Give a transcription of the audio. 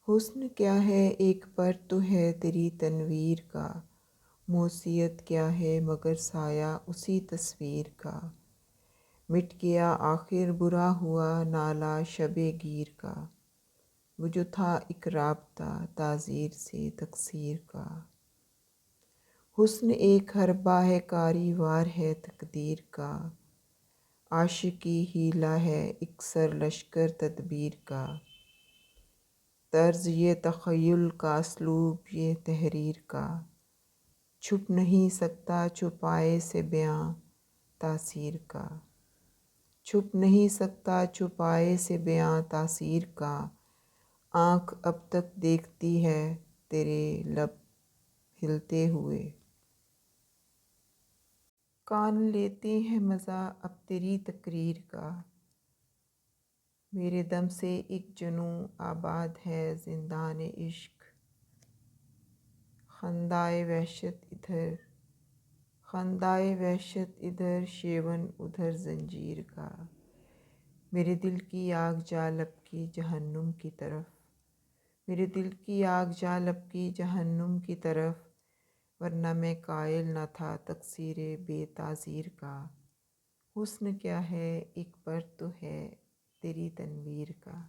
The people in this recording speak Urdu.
حسن کیا ہے ایک پر تو ہے تیری تنویر کا، موسیقت کیا ہے مگر سایہ اسی تصویر کا۔ مٹ گیا آخر برا ہوا نالہ شب گیر کا، وہ جو تھا ایک رابطہ تعزیر سے تقصیر کا۔ حسن ایک حربہ ہے کاری وار ہے تقدیر کا، عاشقی حیلہ ہے ایک سر لشکر تدبیر کا۔ طرز یہ تخیل کا اسلوب یہ تحریر کا، چھپ نہیں سکتا چھپائے سے بیاں تاثیر کا۔ چھپ نہیں سکتا چھپائے سے بیاں تاثیر کا، آنکھ اب تک دیکھتی ہے تیرے لب ہلتے ہوئے۔ کان لیتے ہیں مزہ اب تیری تقریر کا، میرے دم سے ایک جنوں آباد ہے زندان عشق۔ خندائے وحشت ادھر شیون ادھر زنجیر کا، میرے دل کی آگ جا لپکی جہنم کی طرف۔ میرے دل کی آگ جا لپکی جہنم کی طرف، ورنہ میں قائل نہ تھا تقصیر بے تعزیر کا۔ حسن کیا ہے ایک پر تو ہے تیری تنویر کا۔